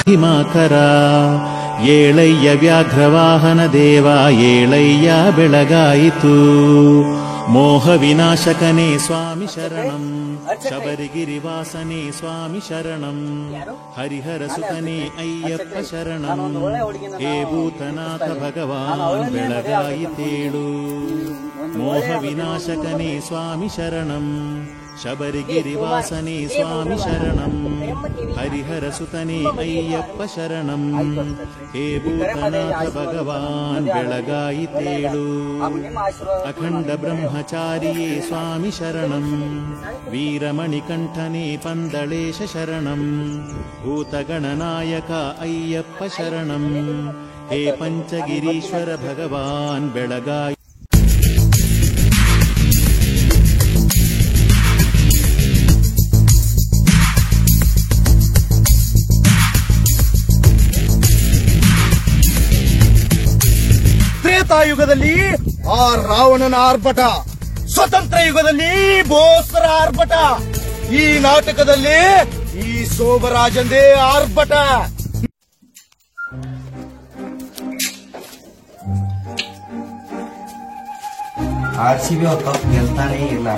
ಹಿಮಾಕರ ಏಳಯ್ಯ ವ್ಯಾಘ್ರವಾಹನ ದೇವ ಏಳಯ್ಯ ಬೆಳಗಾಯಿತು ಮೋಹ ವಿನಾಶಕನೇ ಸ್ವಾಮಿ ಶರಣಂ ಶಬರಿಗಿರಿವಾಸನೇ ಸ್ವಾಮಿ ಶರಣಂ ಹರಿಹರ ಸುತನೇ ಅಯ್ಯಪ್ಪ ಶರಣಂ ಹೇ ಭೂತನಾಥ ಭಗವಾನ್ ಬೆಳಗಾಯಿತೇಳು ಮೋಹ ವಿನಾಶಕನೇ ಸ್ವಾಮಿ ಶರಣಂ ಶಬರಿಗಿರಿವಾಸನೇ ಸ್ವಾಮಿ ಶರಣಂ ಹರಿಹರ ಸುತನೇ ಅಯ್ಯಪ್ಪ ಶರಣಂ ಹೇ ಭೂತನಾಥ ಭಗವಾನ್ ಬೆಳಗಾಯಿತೇಳು ಅಖಂಡ ಬ್ರಹ್ಮಚಾರಿಯೇ ಸ್ವಾಮಿ ಶರಣಂ ವೀರಮಣಿಕಂಠನೇ ಪಂದಳೇಶ ಶರಣಂ ಭೂತಗಣನಾಯಕ ಅಯ್ಯಪ್ಪ ಶರಣಂ ಹೇ ಪಂಚಗಿರೀಶ್ವರ ಭಗವಾನ್ ಬೆಳಗಾಯಿ ಯುಗದಲ್ಲಿ ಆ ರಾವಣನ ಆರ್ಭಟ, ಸ್ವತಂತ್ರ ಯುಗದಲ್ಲಿ ಬೋಸರ ಆರ್ಭಟ, ಈ ನಾಟಕದಲ್ಲಿ ಈ ಸೋಮರಾಜಂದೇ ಆರ್ಭಟ. RCB ಕಪ್ ಗೆಲ್ತಾನೇ ಇಲ್ಲ.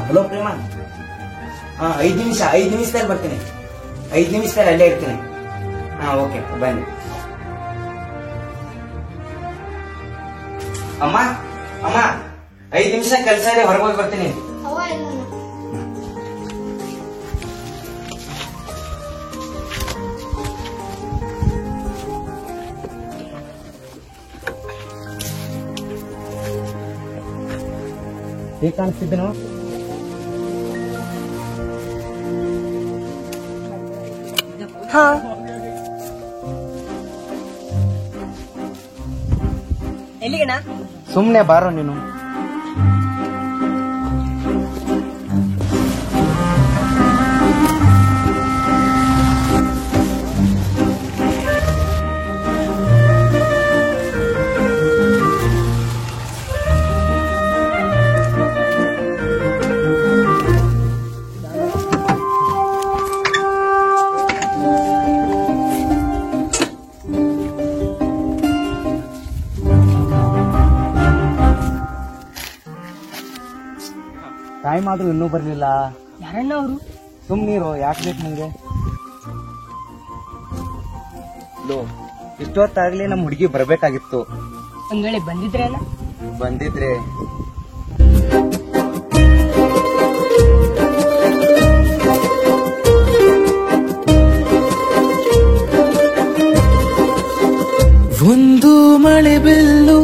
ಹಲೋ ಪ್ರೇಮ, 5 ನಿಮಿಷದಲ್ಲಿ ಬರ್ತೀನಿ. 5 ನಿಮಿಷದಲ್ಲಿ ಅಲ್ಲೇ ಇರ್ತೀನಿ. ಓಕೆ ಬನ್ನಿ. ಅಮ್ಮ 5 ನಿಮಿಷ ಕೆಲಸ ಇದೆ, ಹೊರಗೋಗಿ ಬರ್ತೀನಿ. ಹೇಗೆ ಕಾಣಿಸ್ತಿದ್ದೇನೋ? ಎಲ್ಲಿಗೆನಾ? ಸುಮ್ನೆ ಬಾರೋ ನೀನು. ಟೈಮ್ ಆದ್ರೂ ಇನ್ನೂ ಬರ್ಲಿಲ್ಲ. ಯಾರಣ್ಣ ಅವರು? ಸುಮ್ನೀರು, ಯಾಕೆ ಬೇಕು ನಂಗೆ? ಇಷ್ಟೊತ್ತಾಗ್ಲಿ ನಮ್ ಹುಡುಗಿ ಬರ್ಬೇಕಾಗಿತ್ತು. ಒಂದ್ ವೇಳೆ ಬಂದಿದ್ರೆ ಅಲ್ಲ? ಬಂದಿದ್ರೆ ಒಂದು ಮಳೆ ಬಿಲ್ಲು,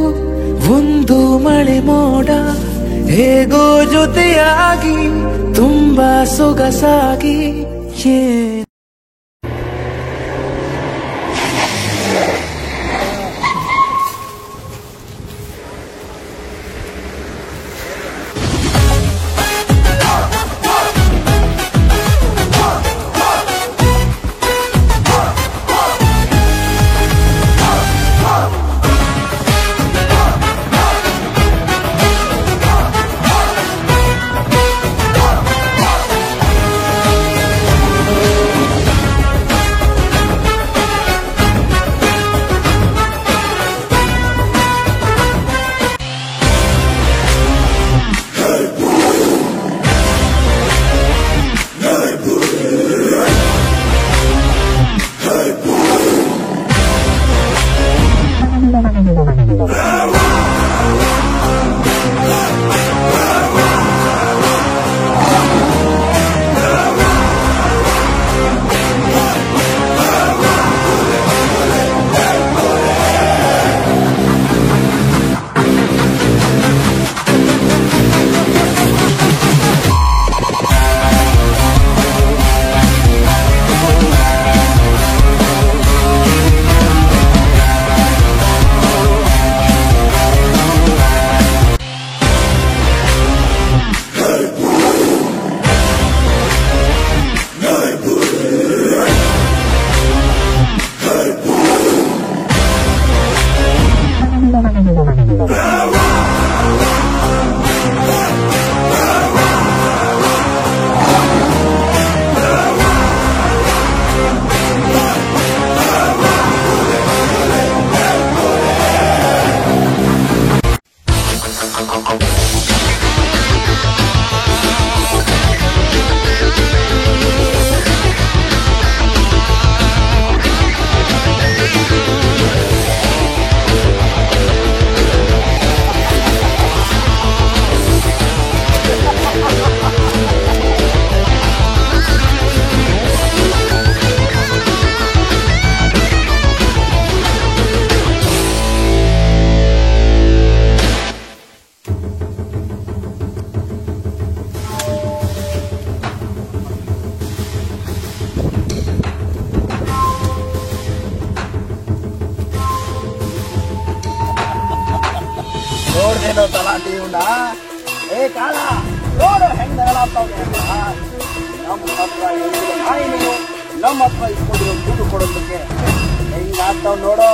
ಒಂದು ಮಳೆ ಮೋಡ, ಹೇಗೋ ಜೊತೆಯಾಗಿ ತುಂಬಾ ಸೊಗಸಾಗಿ ಏನೋ ತಲಾಟಿ ಇವನ ಏ ಕಾಳ ನೋಡು ಹೆಂಗ್ ನಗಲಾಗ್ತಾವ್ನೆ ಅಂತ. ನಮ್ಮ ಹತ್ರ ಎಲ್ಲಿರೋ ನಾಯಿ ನೀನು ನಮ್ಮ ಹತ್ರ ಇಸ್ಕೊಂಡಿರೋ ದುಡ್ಡು ಕೊಡೋದಕ್ಕೆ ಹೆಂಗಾಗ್ತಾವ್ ನೋಡು.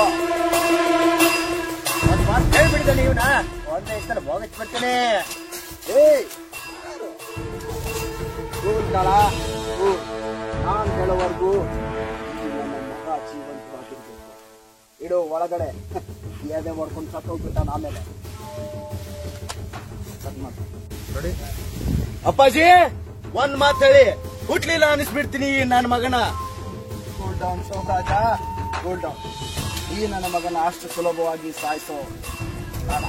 ಒಂದ್ ಮಾತು ಹೇಳ್ಬಿಡಿದಲ್ಲ ಇವನ ಒಂದೇ ಇಷ್ಟ ಹೋಗಿಸ್ಬಿಡ್ತೀನಿ. ಏಯ್ ಕೂಲ್ ಕಾಳ ಕೂಲ್. ನಾನ್ ಹೇಳೋವರೆಗೂ ನನ್ನ ಮಗ ಜೀವಂತವಾಗಿರ್ಬೇಕು. ಇಡು ಒಳಗಡೆ ಎದೆ ಮಾಡ್ಕೊಂಡು ಸತ್ತೋಗ್ಬಿಟ್ಟಾನ. ಆಮೇಲೆ ನೋಡಿ ಅಪ್ಪಾಜಿ ಒಂದ್ ಮಾತು ಹೇಳಿ ಹುಟ್ಲಿಲ್ಲ ಅನಿಸ್ಬಿಡ್ತೀನಿ ನನ್ನ ಮಗನ. ಕೂಲ್ ಡೌನ್ ಸೋಕಾಜ, ಕೂಲ್ ಡೌನ್. ಈ ನನ್ನ ಮಗನ ಅಷ್ಟು ಸುಲಭವಾಗಿ ಸಾಯಿಸೋ ಕಾರಣ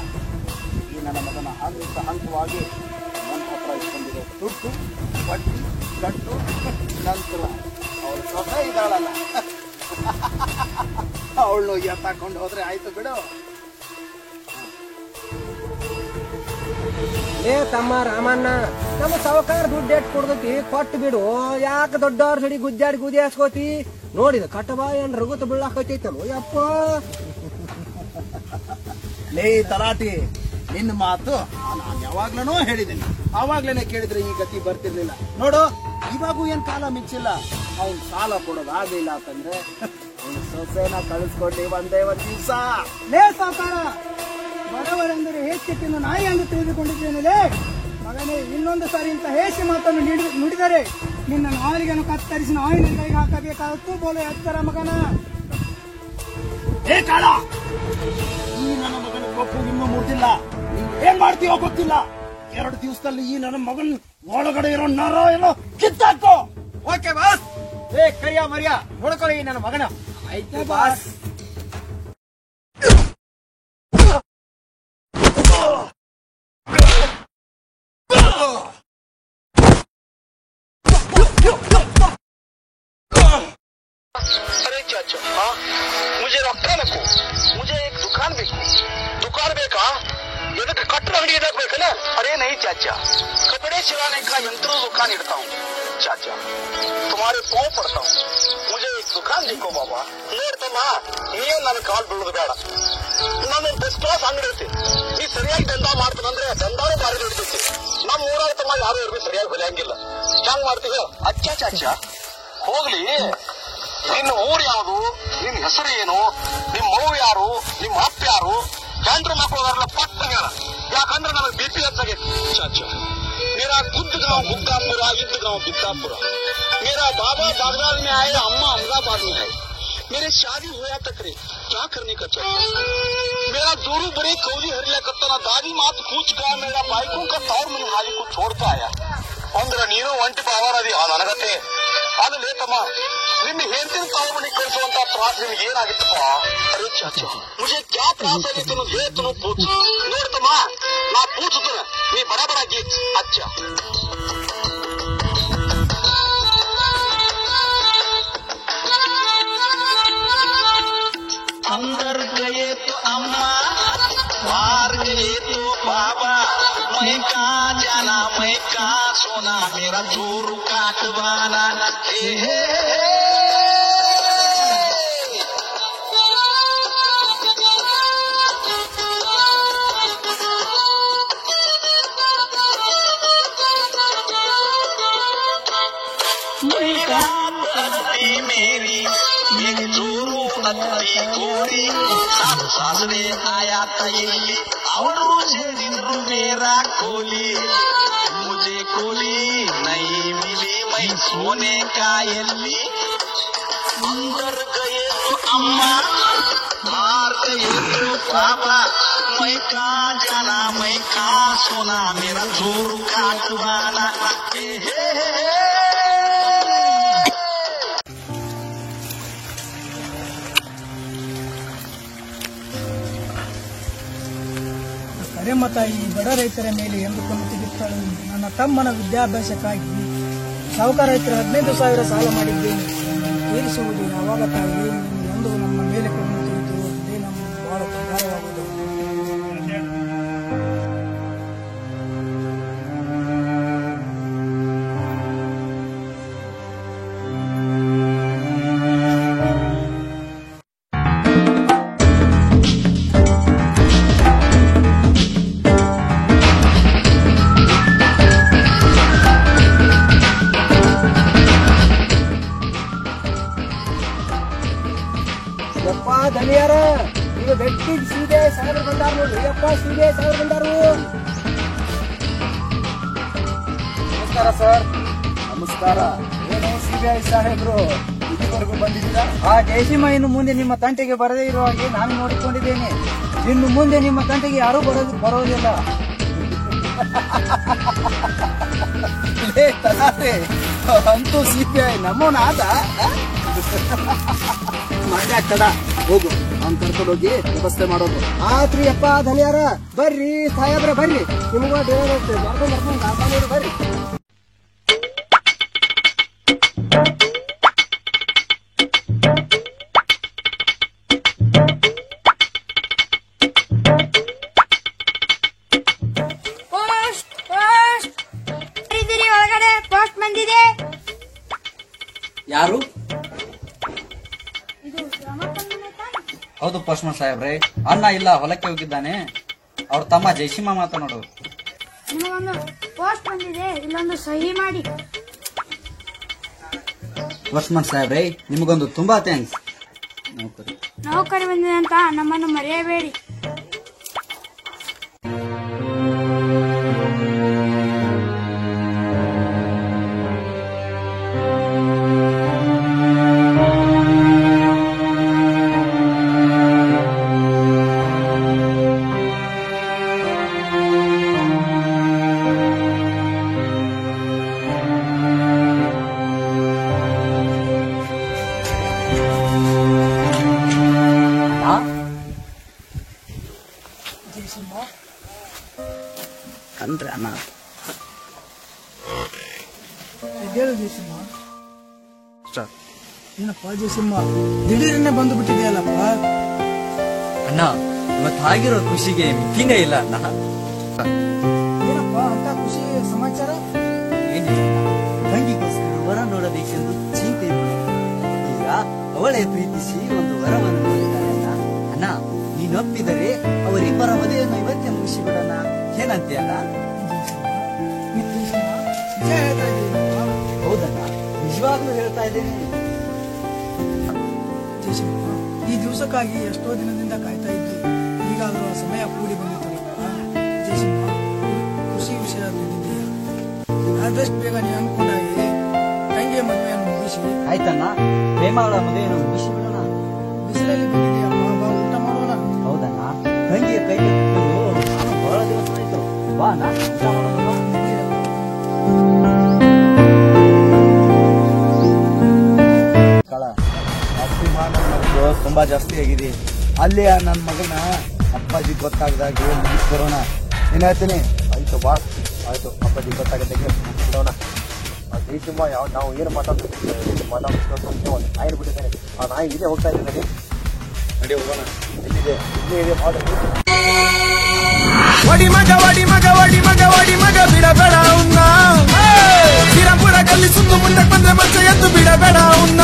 ಈ ನನ್ನ ಮಗನ ಹಂತವಾಗಿ ನನ್ನ ಹತ್ರ ಇಟ್ಕೊಂಡಿರೋ ದುಡ್ಡು ಬಡ್ಡಿ ಗಂಟು ನಂತರ ಅವಳ ಸೊಸೆ ಇದ್ದಾಳಲ್ಲ ಅವಳು ಎತ್ತಾಕೊಂಡು ಹೋದ್ರೆ ಆಯ್ತು ಬಿಡು. ಏ ತಮ್ಮ ರಾಮಣ್ಣ, ನಮ್ಮ ಸಾವುಕಾರ ದುಡ್ಡು ಎಟ್ ಕೊಡ್ತೈತಿ ಕೊಟ್ಟು ಬಿಡು. ಯಾಕೆ ದೊಡ್ಡವ್ರ ಸಡಿ ಗುಜ್ಜಾಡಿ ಗುದಿ ಹಾಸ್ಕೋತಿ? ನೋಡಿದ ಕಟ್ಟಬಾಯಿ ಏನ್ ರಗುತ ಬೀಳಾಕೈತಲ್ಲ ಯಪ್ಪ. ಲೇ ತಲಾಟಿ, ನಿನ್ನ ಮಾತು ನಾನು ಯಾವಾಗ್ಲೂ ಹೇಳಿದ್ದೀನಿ. ಅವಾಗ್ಲೇನೆ ಕೇಳಿದ್ರೆ ಈ ಗತಿ ಬರ್ತಿರ್ಲಿಲ್ಲ. ನೋಡು ಇವಾಗೂ ಏನ್ ಕಾಲ ಮಿಂಚಿಲ್ಲ. ಅವ್ನ್ ಸಾಲ ಕೊಡೋದಾಗ್ಲಿಲ್ಲ ಅಂತಂದ್ರೆ ಅವ್ನ ಸೊಸೆನ ಕಳಿಸ್ಕೊಡ್ಲಿ ಒಂದ್ ದಿವ್ಸ. ಲೇ ಸಾವುಕಾರ, ಬಡವರೆಂದರೆ ಹೇಸಿಟ್ಟಿನ ನಾಯಿ ಎಂದು ತಿಳಿದುಕೊಂಡಿದ್ದೇನೆ. ಮಗನೇ, ಇನ್ನೊಂದು ಸಾರಿ ಇಂತ ಹೇಸಿ ಮಾತನ್ನು ನುಡಿದರೆ ನಿನ್ನ ನಾಲಿಗೆಯನ್ನು ಕತ್ತರಿಸಿ ನಾಯಿನ ಕೈಗೆ ಹಾಕಬೇಕಾಗುತ್ತು. ಬೋಲೆ ಎತ್ತರ ಮಗನ. ಏ ಕಾಳ, ಈ ನನ್ನ ಮಗನ ಕೊಪ್ಪು ಇನ್ನೂ ಮುರಿದಿಲ್ಲ. ನೀನ್ ಏನ್ ಮಾಡ್ತೀವೋ ಗೊತ್ತಿಲ್ಲ. 2 ದಿವಸದಲ್ಲಿ ಈ ನನ್ನ ಮಗನ್ ಒಳಗಡೆ ಇರೋ ನರ ಏನೋ ಕಿತ್ತಾಕೋ. Okay boss. ಏ ಕರಿಯ ಮರಿಯ ನೋಡ್ಕೊಳ್ಳಿ ನನ್ನ ಮಗನ. ಆಯ್ತು ಬಾಸ್. अरे चाचा, हाँ मुझे रॉक्टर नको, मुझे एक दुकान ಬೇಕಾ? ಇದಕ್ಕೆ ಕಟ್ಟಡ ಅಂಗಡಿ ಇಡಬೇಕಲ್ಲ? अरे नहीं चाचा, कपड़े सिलाने का यंत्रों दुकान इड़ता हूँ चाचा, तुम्हारे पाँव पड़ता हूँ, मुझे एक दुकान देखो बाबा. ನೋಡ್ತಮ್ಮ, ನೀನು ನನ್ನ ಕಾಲ್ ಬೀಳೋದು ಬೇಡ. ನಾನು ಫಸ್ಟ್ ಕ್ಲಾಸ್ ಅಂಗಡಿ ಇರ್ತೀನಿ. ನೀ ಸರಿಯಾಗಿ ದಂಡ ಮಾಡ್ತಾನಂದ್ರೆ ದಂಡಾನು ಭಾರಿ ಇರ್ತೈತಿ. ನಮ್ಮ ಊರಾಗ ತಮ್ಮ ಯಾರು ಇರ್ಬೇಕು ಸರಿಯಾಗಿ ಹೊಲಿಯಂಗಿಲ್ಲ. ಹೆಂಗ್ ಮಾಡ್ತೀವಿ? ಅಚ್ಚ ಚಾಚಾ ಹೋಗ್ಲಿ. ನಿನ್ನ ಊರು ಯಾವುದು, ನಿನ್ನ ಹೆಸರು ಏನು, ನಿಮ್ಮ ಮಗು ಯಾರು, ನಿಮ್ಮ ಅಪ್ಪ ಯಾರು, ಗಂಡ್ರು ಮಕ್ಕಳು ಪಟ್ಟ ಹೇಳ. ಯಾಕಂದ್ರೆ ನನಗೆ BP ಹೆಚ್ಚಾಗೈತಿ ಚಾಚಾ. मेरा खुद गांव हुक्कापुरा, इद गांव बिक्कापुरा. मेरा बाबा बागदाद में आए, अम्मा अहमदाबाद में है. मेरी शादी हुआ तक रे क्या करने का चाहिए? मेरा जोरू बड़े कौली हरिला कत्तना दादी मात पूछ गया. मेरा बाइकों का तौर मैंने हाली को छोड़ के आया. ಅಂದ್ರೆ ನೀನು ಒಂಟಿ ಬಾವರದಿ ನನಗತ್ತೆ ಅದು ಲೇತಮ್ಮ. ನಿನ್ನ ಹೆಂಡತಿನ ತಾವು ಮನೆಗೆ ಕಳಿಸುವಂತ ತ್ರಾಸ ನಿಮ್ಗೆ ಏನಾಗಿತ್ತಪ್ಪ? ಅರೆ ಚಾಚಾ, ಮುझे क्या ತ್ರಾಸ ಆಗಿತ್ತು ಅನ್ನೋದು ಹೇಳ್ತನು ಪೂಚ್. ನೋಡ್ತಮ್ಮ, ನಾ ಪೂಚುತ್ತೇನೆ, ನೀ ಬರಾಬರ ಗೀತ್. ಅಚ್ಚಾ अंदर गए तो अम्मा, बाहर गए तो बाबा. मैं कहाँ जाना, मैं कहाँ सोना, मेरा जोरू काटवाना. मेरी मेरी जोरू अति गोरी सासरे आया तयली और मुझे मेरा कोली. मुझे कोली नहीं मिली, मैं सोने का एली. अंदर गए तो अम्मा, बाहर गए तो पापा. मैं कहाँ जाना, मैं कहाँ सोना, मेरा जोरू काटवाना. ಮತ ಈ ಬಡ ರೈತರ ಮೇಲೆ ಎಂದುಕೊಂಡು ತೆಗೆದುಕೊಳ್ಳು. ನನ್ನ ತಮ್ಮನ ವಿದ್ಯಾಭ್ಯಾಸಕ್ಕಾಗಿ ಸಾಹುಕಾರ ರೈತರ 15,000 ಸಾಲ ಮಾಡಿದ್ದೇನೆ. ತೀರಿಸುವುದು ಯಾವಾಗ ತಾಯಿ ಎಂದು ನಮ್ಮ ಮೇಲೆ ಕೊಂಡು ತಿಳಿದು ಅದೇ ನಮ್ಮ ಬಹಳ ಪ್ರಕಾರವಾಗುವುದು. ಧನಿಯರ ಇದು ಗಟ್ಟಿ ಸೀದೆ ಸಾಗರ ಬಂದಾರು ನೋಡಿ ಅಪ್ಪ ಸೀದೆ ಸಾಗರ ಬಂದಾರು. ನಮಸ್ಕಾರ ಸರ್. ನಮಸ್ಕಾರ. ಏನು ಸಿಬಿಐ ಸಾಹೇಬ್ರು ಇದುವರೆಗೂ ಬಂದಿದ್ದೀರಾ? ಆ ಜಯಸಿಂಹ ಇನ್ನು ಮುಂದೆ ನಿಮ್ಮ ತಂಟೆಗೆ ಬರದೇ ಇರುವ ಹಾಗೆ ನಾನು ನೋಡಿಕೊಂಡಿದ್ದೇನೆ. ಇನ್ನು ಮುಂದೆ ನಿಮ್ಮ ತಂಟೆಗೆ ಯಾರೂ ಬರೋದಿಲ್ಲ. ಅಂತೂ ಸಿಬಿಐ ನಮ್ಮೋನ ಆದ ತಡ ಹೋಗು ಅವ್ನು ಕರ್ಕೊಂಡು ಹೋಗಿ ವ್ಯವಸ್ಥೆ ಮಾಡೋದು. ಆತ್ರಿ ಅಪ್ಪ ಧನಿಯಾರ ಬರ್ರಿ ಸಾಹೇಬ್ರ ಬರ್ರಿ ನಿಮ್ಗ ಬರ್ರಿ. ಒಳಗಡೆ ಪೋಸ್ಟ್ ಬಂದಿದೆ. ಯಾರು? ಹೌದು ಪೋಸ್ಟ್ಮನ್ ಸಾಹೇಬ್ರೆ. ಅಣ್ಣ ಇಲ್ಲ ಹೊಲಕ್ಕೆ ಹೋಗಿದ್ದಾನೆ. ಅವ್ರ ತಮ್ಮ ಜಯಸಿಂಹ ಮಾತನಾಡೋರು. ನಿಮಗೊಂದು ಪೋಸ್ಟ್ ಬಂದಿದೆ, ಇಲ್ಲೊಂದು ಸಹಿ ಮಾಡಿ. ಪೋಸ್ಟ್ಮನ್ ಸಾಹೇಬ್ರೆ ನಿಮಗೊಂದು ತುಂಬಾ ಥ್ಯಾಂಕ್ಸ್. ನೌಕರಿ ಬಂದಿದೆ ಅಂತ ನಮ್ಮನ್ನು ಮರೆಯಬೇಡಿ. ಅಂದ್ರೆ ಅಣ್ಣ ಇದೇಳು ಜಯಸಿಂಹ. ಏನಪ್ಪ ಜಯಸಿಂಹ ದಿಢೀರನ್ನೇ ಬಂದು ಬಿಟ್ಟಿದೆಯಲ್ಲಪ್ಪ. ಅಣ್ಣ ಇವತ್ತು ಆಗಿರೋ ಖುಷಿಗೆ ಮಿತಿನೇ ಇಲ್ಲ ಅಣ್ಣ. ಏನಪ್ಪ ಅಂತ ಖುಷಿ ಸಮಾಚಾರ? ತಂಗಿಗೋಸ್ಕರ ವರ ನೋಡಬೇಕೆಂದು ಚಿಂತೆ ಮಾಡಿ ಈಗ ಅವಳೇ ಪ್ರೀತಿಸಿ ಒಂದು ವರವನ್ನು ನೋಡಿದ್ದಾಳೆ ಅಣ್ಣ. ಅಣ್ಣ ನೀನೊಪ್ಪಿದರೆ ಅವರಿಬ್ಬರ ಮದುವೆಯನ್ನು ಇವತ್ತೇ ಮುಗಿಸಿಬಿಡೋಣ, ಏನಂತೆ ಅಣ್ಣ? ನಿಜ ಹೇಳ್ತಾ ಇದ್ದೀನಪ್ಪ. ಹೌದಣ್ಣ, ನಿಜವಾಗ್ಲೂ ಹೇಳ್ತಾ ಇದ್ದೇನೆ. ಜಯಸಿಂಹ ಈ ದಿವಸಕ್ಕಾಗಿ ಎಷ್ಟೋ ದಿನದಿಂದ ಕಾಯ್ತಾ ಇದ್ದೆ. ಈಗಾದರೂ ಆ ಸಮಯ ಕೂಡಿ ಬಂದಿತ್ತಲ್ಲಪ್ಪ. ಜಯಸಿಂಹ ಖುಷಿ ವಿಷಯ ತಿಳಿದಿದ್ದೀಯ. ಆದಷ್ಟು ಬೇಗ ನೀನು ಅನ್ಕೊಂಡಾಗಿ ತಂಗಿಯ ಮದುವೆಯನ್ನು ಮುಗಿಸಿ. ಆಯ್ತಣ್ಣ, ಪ್ರೇಮಗಳ ಮದುವೆಯನ್ನು ಮುಗಿಸಿ ಬಿಡೋಣ. ಬಿಸಿಲಲ್ಲಿ ಬಂದಿದೆಯಪ್ಪ, ಬಾ ಊಟ ಮಾಡೋಣ. ಹೌದಣ್ಣ, ತಂಗಿಯ ಕೈ ನಾನು ಬಹಳ ದಿವಸ ಆಯ್ತು. ಬಾ ಅಣ್ಣ ಊಟ ಮಾಡೋಣ. ತುಂಬಾ ಜಾಸ್ತಿ ಆಗಿದೆ. ಅಲ್ಲಿ ನನ್ನ ಮಗನ ಅಪ್ಪಾಜಿ ಗೊತ್ತಾಗದಾಗೆ ಮುಗಿಸ್ ಬರೋಣ. ಏನ್ ಹೇಳ್ತೀನಿ? ಆಯ್ತು ಬಾ, ಆಯ್ತು ಅಪ್ಪಾಜಿ ಗೊತ್ತಾಗತ್ತೆ ಬಿಡೋಣ. ಜಯಸಿಂಹ ನಾವು ಏನು ಮಾತಾಡ್ತೀವಿ ಒಂದು ನಾಯಿ ಬಿಟ್ಟಿದ್ದೇನೆ. ಆ ನಾಯಿ ಇಲ್ಲೇ ಹೋಗ್ತಾ ಇದ್ದೇನೆ. ನಡಿ ಹೋಗೋಣ. ಇಲ್ಲಿದೆ ಇಲ್ಲೇ ಮಾಡಿ. ವಡಿ ಮಗ ವಡಿ ಮಗ ವಡಿ ಮಗ ವಡಿ ಮಗ ಬಿಡಬೇಡ ಉನ್ನ. ಸಿರಪುರ ಗಲ್ಲಿ ಸುತ್ತು ಮುಂದಕ್ಕೆ ಬಂದ್ರೆ ಮತ್ತೆ ಎದ್ದು ಬಿಡಬೇಡ ಉನ್ನ.